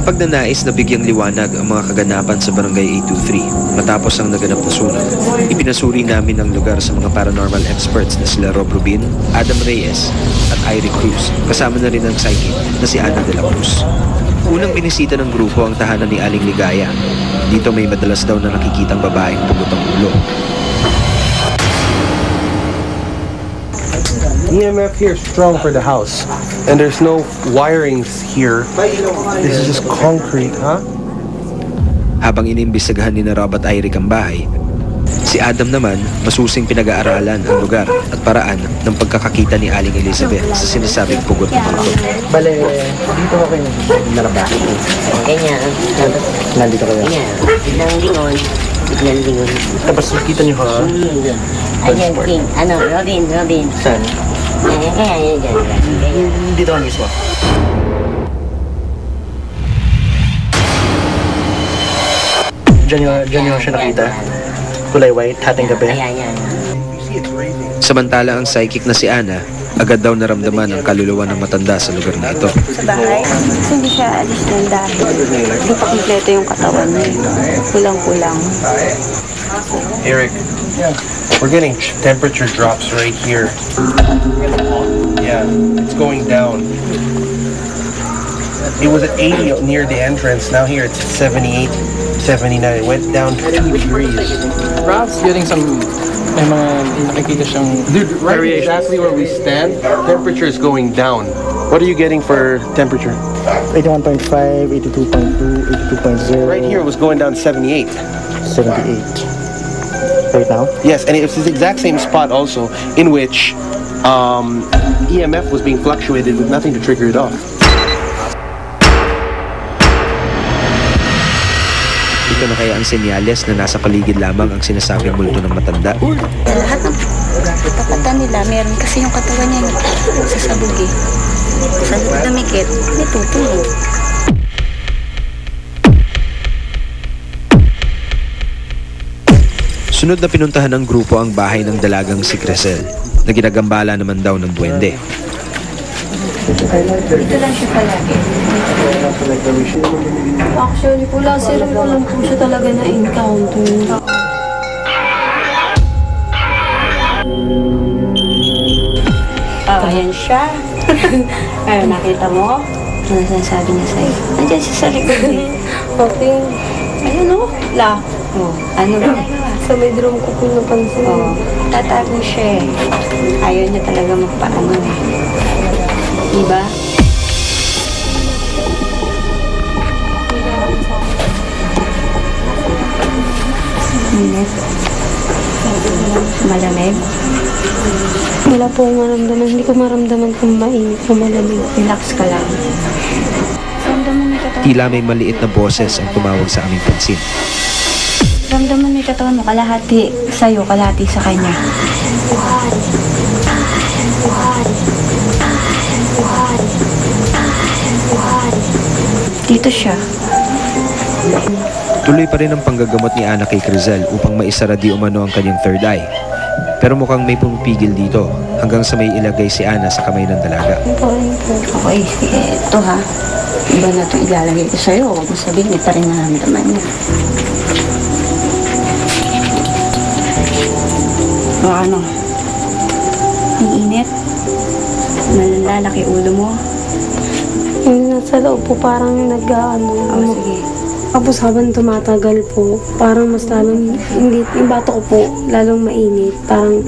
Napagnanais na bigyang liwanag ang mga kaganapan sa Barangay 823 matapos ang naganap na sunog. Ipinasuri namin ang lugar sa mga paranormal experts na sila Rob Rubin, Adam Reyes at Irie Cruz, kasama na rin ang psychic na si Ana de la Cruz. Unang binisita ng grupo ang tahanan ni Aling Ligaya. Dito may madalas daw na nakikitang babaeng pugot ang ulo. EMF here is strong for the house, and there's no wirings here. This is just concrete, huh? Habang inimbestigahan ni na Rob at Irie ang bahay, si Adam naman masusing pinag-aaralan ang lugar at paraan ng pagkakakita ni Aling Elizabeth sa sinasabing pugot ng multo. Bale, dito ako kayo nalaba. Ganyan. Nandito kayo. Ganyan. Biglang lingon. Biglang lingon. Tapos nakita niyo ha? Ayan, King. Ano, Robin. Saan? Ayan. Dito ka mismo. Diyan nyo siya nakita? Kulay white, hating gabi? Ayan. Samantala ang psychic na si Ana, agad daw naramdaman ang kaluluwa ng matanda sa lugar na ito. Sa bahay, kasi hindi siya alis ng dahil. Hindi pa kompleto yung katawan niya. Kulang-kulang. Eric, we're getting temperature drops right here. Yeah, it's going down. It was at 80 near the entrance. Now here it's 78, 79. It went down 2 degrees. Rob's getting some, may mga nakikita siyang Dude, right exactly where we stand, temperature is going down. What are you getting for temperature? 81.5, 82.2, 82.0. Right here it was going down 78. 78. Right now? Yes, and it's the exact same spot also in which EMF was being fluctuated with nothing to trigger it off. Ito na kaya ang senyales na nasa paligid lamang ang sinasabing multo ng matanda? Lahat ng tapatan nila, meron kasi yung katawan niya sasabog eh. Sa dumikit, may tutulog. Sunod na pinuntahan ng grupo ang bahay ng dalagang si Crisel, na ginagambala naman daw ng duwende. Dito lang siya palagi. Actually po, last year ko lang po siya talaga na-encounter. Ayan siya. Ayun, nakita mo? Ano sinasabi niya sa'yo? Nandiyan siya sa likod eh. Okay. Ayun o. La. Oh, ano ba? Sa bedroom ko po napansin. Oh, tatago siya eh. Ayaw niya talaga magpaano eh. Diba? Init. Malamig. Wala po akong maramdaman. Hindi ko maramdaman kung mainit o malamig. Relax ka lang. Ramdaman may katawan. Tila may maliit na boses ang tumawag sa aming pansin. Ramdaman may katawan mo. Kalahati sa'yo, kalahati sa kanya. Dito siya. Tuloy pa rin ang panggagamot ni Ana kay Crisel upang maisara di umano ang kanyang third eye. Pero mukhang may pumipigil dito hanggang sa may ilagay si Ana sa kamay ng dalaga. Okay, ito ha. Iba na ito ilalagay ko sa'yo. Huwag mo sabihin, ito rin naramdaman mo. O ano? Ang init? Nalalaki ulo mo? Yung nasa loob po, parang nag-ano. Sige. Tapos habang tumatagal po, parang mas lalong, hindi, yung bato ko po, lalong mainit. Parang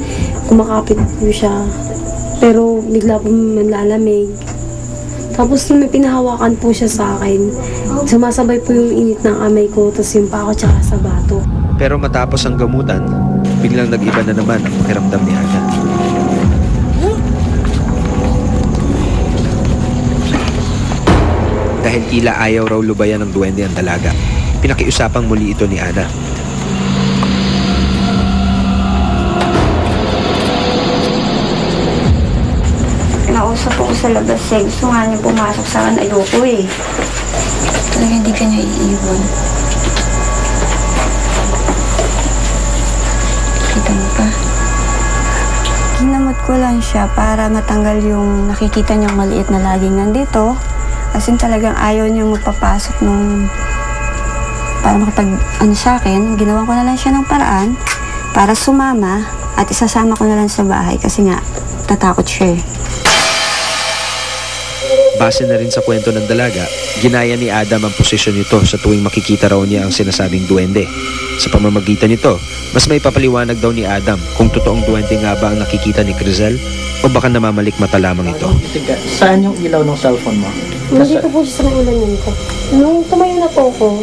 kumakapit po siya. Pero bigla po manlalamig. Tapos nung may pinahawakan po siya sa akin, sumasabay po yung init ng kamay ko, tapos yung pako tsaka sa bato. Pero matapos ang gamutan, biglang nag-iba na naman ang pakiramdam ni Ana. Dahil tila ayaw raw lubayan ng duwende ang dalaga, pinakiusapang muli ito ni Ana. Nausap ako sa labas eh. Gusto nga niya pumasok sa akin. Ayoko eh. Talaga hindi ka niya iiwan. Kita mo pa? Ginamot ko lang siya para matanggal yung nakikita niyang maliit na laging nandito. As in talagang ayaw niyang magpapasok nung para makipag sa akin. Ginawa ko na lang siya ng paraan para sumama at isasama ko na lang sa bahay kasi nga tatakot siya eh. Base na rin sa kwento ng dalaga, ginaya ni Adam ang posisyon nito sa tuwing makikita raw niya ang sinasabing duwende. Sa pamamagitan nito, mas may papaliwanag daw ni Adam kung totoong duwende nga ba ang nakikita ni Crizel o baka namamalik mata lamang ito. Saan yung ilaw ng cellphone mo? Hindi ko po siya sa ulanan ko. Nung tumayo na po ako,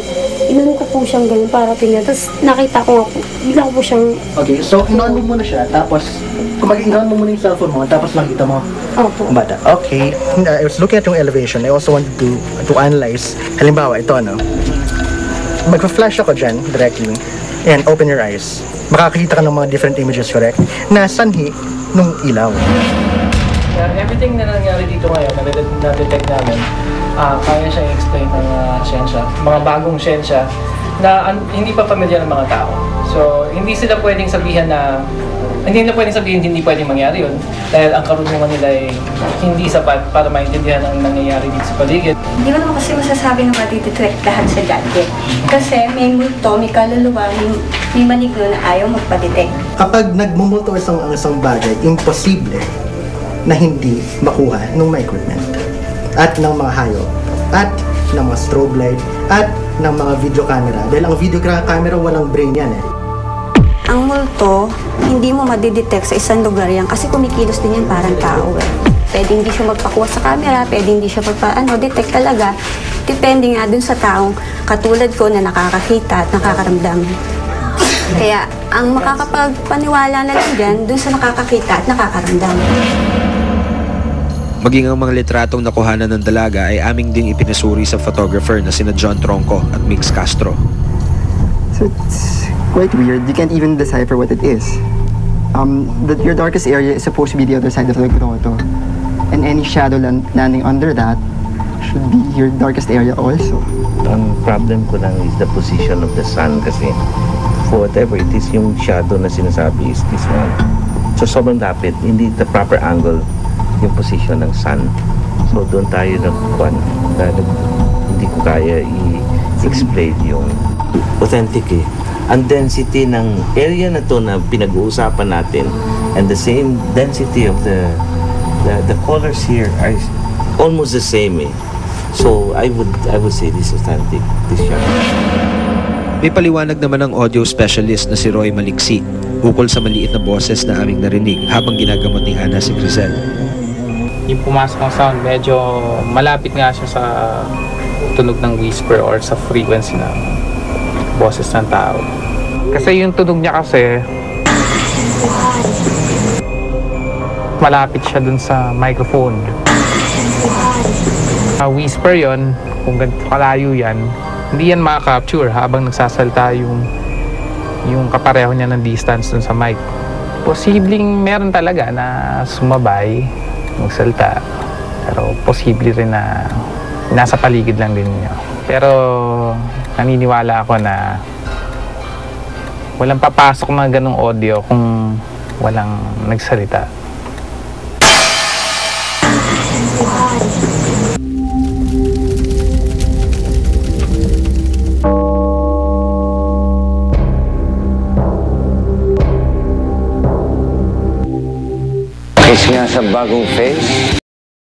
inan ko po siyang ganun para tingnan. Tapos nakita ko nga po, bigla ko po siyang... Okay, so inon mo muna siya, tapos kung mag-inon mo muna yung cellphone mo, tapos nakita mo Opo. ang bata. Okay, I was looking at yung elevation. I also wanted to analyze. Halimbawa, ito ano, magpa-flash ako dyan directly and open your eyes. Makakita ka ng mga different images, correct? Na sanhi nung ilaw. Everything na nangyari dito ngayon, na-detect namin, kaya siya i-explain ng siyensya, mga bagong siyensya na hindi pa familiar ng mga tao. So, hindi pwedeng sabihin hindi pwedeng mangyari yun dahil ang karunungan nila ay hindi sapat para maintindihan ang nangyayari dito sa paligid. Hindi ko naman kasi masasabi na matidetect lahat sa gadget. Kasi may multo, may kaluluwa, may maligno na ayaw magpa-detect. Kapag nagmumulto ang isang bagay, imposible na hindi makuha ng mga equipment at ng mga hayop at ng mga strobe light at ng mga video camera. Dahil ang video camera walang brain yan eh. Ang multo, hindi mo madidetect sa isang lugar yan kasi kumikilos din yan parang tao eh. Pwede hindi siya magpakuha sa camera, pwede hindi siya detect talaga. Depende nga dun sa taong katulad ko na nakakakita at nakakaramdam. Kaya ang makakapagpaniwala na lang dyan dun sa nakakakita at nakakaramdam. Maging ang mga litratong nakuhanan ng dalaga ay aming ding ipinasuri sa photographer na sina John Tronco at Mix Castro. So it's quite weird. You can't even decipher what it is. Your darkest area is supposed to be the other side of the grotto. And any shadow landing under that should be your darkest area also. Ang problem ko lang is the position of the sun kasi for whatever it is, yung shadow na sinasabi is this one. So sobrang lapit, hindi the proper angle yung position ng sun. So doon tayo nagkuhan dahil hindi ko kaya i-explain yung authentic eh. Ang density ng area na to na pinag-uusapan natin and the same density of the colors here are almost the same eh. So I would say this authentic, this shot. May paliwanag naman ang audio specialist na si Roy Maliksi ukol sa maliit na boses na aming narinig habang ginagamot ni Hana si Crizel. Yung pumasok ng sound, medyo malapit nga siya sa tunog ng whisper or sa frequency ng boses ng tao. Kasi yung tunog niya kasi malapit siya dun sa microphone. Whisper yon, kung ganito kalayo yan, hindi yan maka-capture habang nagsasalita yung kapareho niya ng distance dun sa mic. Posibleng meron talaga na sumabay, magsalita, pero posible rin na nasa paligid lang din niya. Pero naniniwala ako na walang papasok na ganung audio kung walang nagsalita. Kasi nga sa bagong face,